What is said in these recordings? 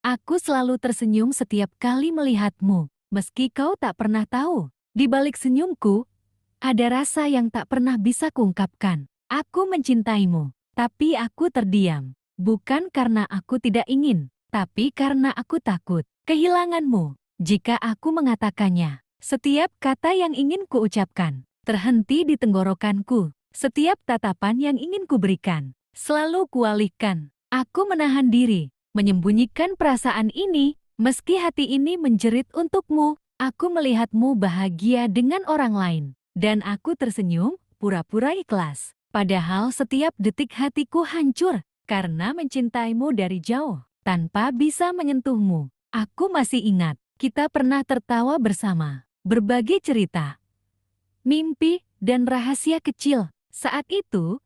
Aku selalu tersenyum setiap kali melihatmu, meski kau tak pernah tahu. Di balik senyumku, ada rasa yang tak pernah bisa kuungkapkan. Aku mencintaimu, tapi aku terdiam. Bukan karena aku tidak ingin, tapi karena aku takut kehilanganmu. Jika aku mengatakannya, setiap kata yang ingin kuucapkan terhenti di tenggorokanku. Setiap tatapan yang ingin kuberikan selalu kualihkan. Aku menahan diri, menyembunyikan perasaan ini, meski hati ini menjerit untukmu. Aku melihatmu bahagia dengan orang lain, dan aku tersenyum, pura-pura ikhlas. Padahal setiap detik hatiku hancur, karena mencintaimu dari jauh, tanpa bisa menyentuhmu. Aku masih ingat, kita pernah tertawa bersama, berbagi cerita, mimpi, dan rahasia kecil. Saat itu,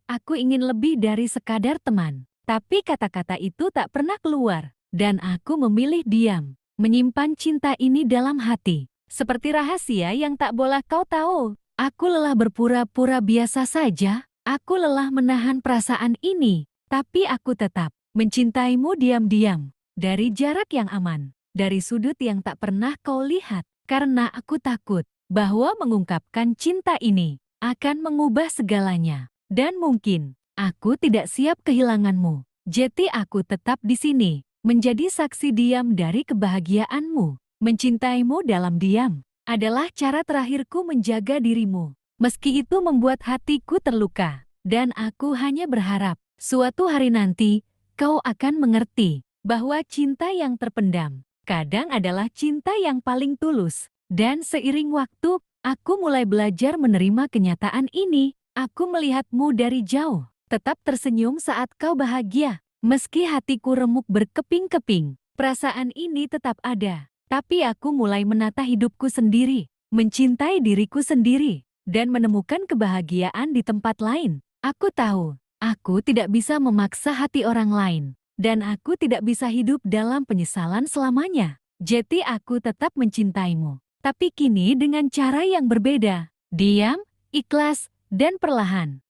aku ingin lebih dari sekadar teman. Tapi kata-kata itu tak pernah keluar, dan aku memilih diam, menyimpan cinta ini dalam hati. Seperti rahasia yang tak boleh kau tahu. Aku lelah berpura-pura biasa saja, aku lelah menahan perasaan ini, tapi aku tetap mencintaimu diam-diam, dari jarak yang aman, dari sudut yang tak pernah kau lihat, karena aku takut bahwa mengungkapkan cinta ini akan mengubah segalanya. Dan mungkin aku tidak siap kehilanganmu. Jadi aku tetap di sini, menjadi saksi diam dari kebahagiaanmu. Mencintaimu dalam diam adalah cara terakhirku menjaga dirimu. Meski itu membuat hatiku terluka. Dan aku hanya berharap, suatu hari nanti, kau akan mengerti bahwa cinta yang terpendam kadang adalah cinta yang paling tulus. Dan seiring waktu, aku mulai belajar menerima kenyataan ini. Aku melihatmu dari jauh, tetap tersenyum saat kau bahagia. Meski hatiku remuk berkeping-keping, perasaan ini tetap ada. Tapi aku mulai menata hidupku sendiri, mencintai diriku sendiri, dan menemukan kebahagiaan di tempat lain. Aku tahu, aku tidak bisa memaksa hati orang lain, dan aku tidak bisa hidup dalam penyesalan selamanya. Jadi aku tetap mencintaimu, tapi kini dengan cara yang berbeda. Diam, ikhlas, dan perlahan.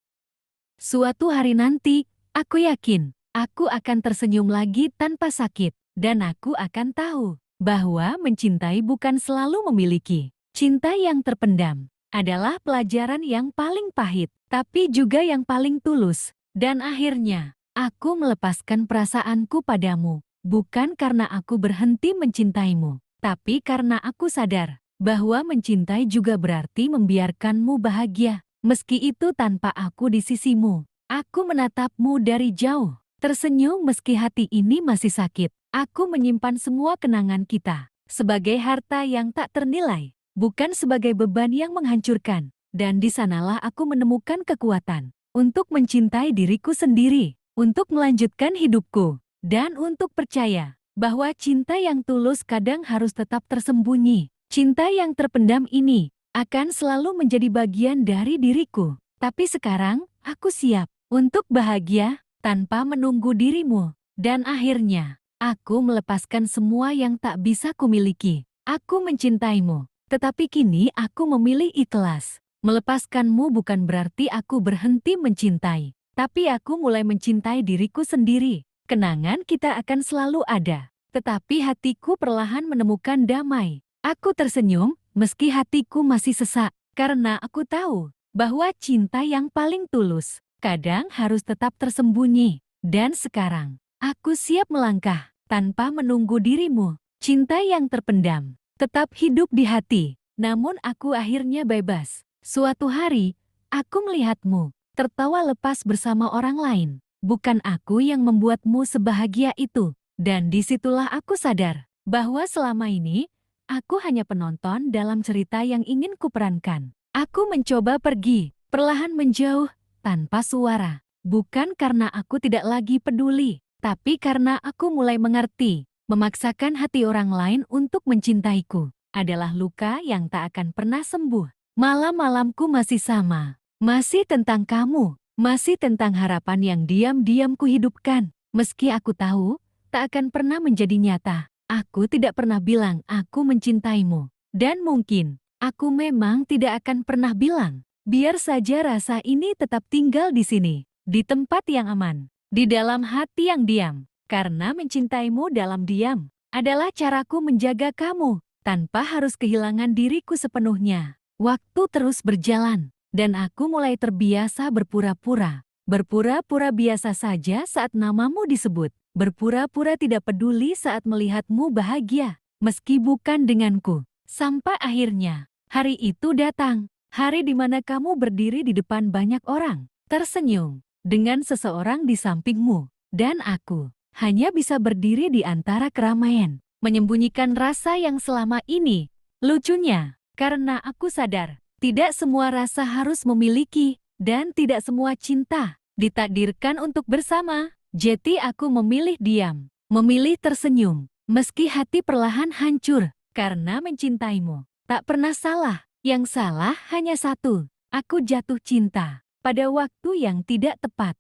Suatu hari nanti, aku yakin, aku akan tersenyum lagi tanpa sakit, dan aku akan tahu bahwa mencintai bukan selalu memiliki. Cinta yang terpendam adalah pelajaran yang paling pahit, tapi juga yang paling tulus. Dan akhirnya, aku melepaskan perasaanku padamu, bukan karena aku berhenti mencintaimu, tapi karena aku sadar bahwa mencintai juga berarti membiarkanmu bahagia. Meski itu tanpa aku di sisimu, aku menatapmu dari jauh, tersenyum meski hati ini masih sakit. Aku menyimpan semua kenangan kita sebagai harta yang tak ternilai, bukan sebagai beban yang menghancurkan. Dan di sanalah aku menemukan kekuatan untuk mencintai diriku sendiri, untuk melanjutkan hidupku, dan untuk percaya bahwa cinta yang tulus kadang harus tetap tersembunyi. Cinta yang terpendam ini akan selalu menjadi bagian dari diriku. Tapi sekarang, aku siap untuk bahagia tanpa menunggu dirimu. Dan akhirnya, aku melepaskan semua yang tak bisa kumiliki. Aku mencintaimu, tetapi kini aku memilih ikhlas. Melepaskanmu bukan berarti aku berhenti mencintai, tapi aku mulai mencintai diriku sendiri. Kenangan kita akan selalu ada, tetapi hatiku perlahan menemukan damai. Aku tersenyum, meski hatiku masih sesak, karena aku tahu bahwa cinta yang paling tulus kadang harus tetap tersembunyi. Dan sekarang, aku siap melangkah tanpa menunggu dirimu. Cinta yang terpendam tetap hidup di hati, namun aku akhirnya bebas. Suatu hari, aku melihatmu tertawa lepas bersama orang lain. Bukan aku yang membuatmu sebahagia itu. Dan disitulah aku sadar bahwa selama ini, aku hanya penonton dalam cerita yang ingin kuperankan. Aku mencoba pergi, perlahan menjauh, tanpa suara. Bukan karena aku tidak lagi peduli, tapi karena aku mulai mengerti, memaksakan hati orang lain untuk mencintaiku adalah luka yang tak akan pernah sembuh. Malam-malamku masih sama, masih tentang kamu, masih tentang harapan yang diam-diam kuhidupkan. Meski aku tahu, tak akan pernah menjadi nyata. Aku tidak pernah bilang aku mencintaimu. Dan mungkin, aku memang tidak akan pernah bilang. Biar saja rasa ini tetap tinggal di sini, di tempat yang aman, di dalam hati yang diam. Karena mencintaimu dalam diam adalah caraku menjaga kamu tanpa harus kehilangan diriku sepenuhnya. Waktu terus berjalan, dan aku mulai terbiasa berpura-pura. Berpura-pura biasa saja saat namamu disebut. Berpura-pura tidak peduli saat melihatmu bahagia, meski bukan denganku. Sampai akhirnya, hari itu datang. Hari di mana kamu berdiri di depan banyak orang, tersenyum, dengan seseorang di sampingmu. Dan aku hanya bisa berdiri di antara keramaian, menyembunyikan rasa yang selama ini. Lucunya, karena aku sadar, tidak semua rasa harus memiliki, dan tidak semua cinta ditakdirkan untuk bersama. Jadi aku memilih diam, memilih tersenyum, meski hati perlahan hancur, karena mencintaimu. Tak pernah salah, yang salah hanya satu, aku jatuh cinta pada waktu yang tidak tepat.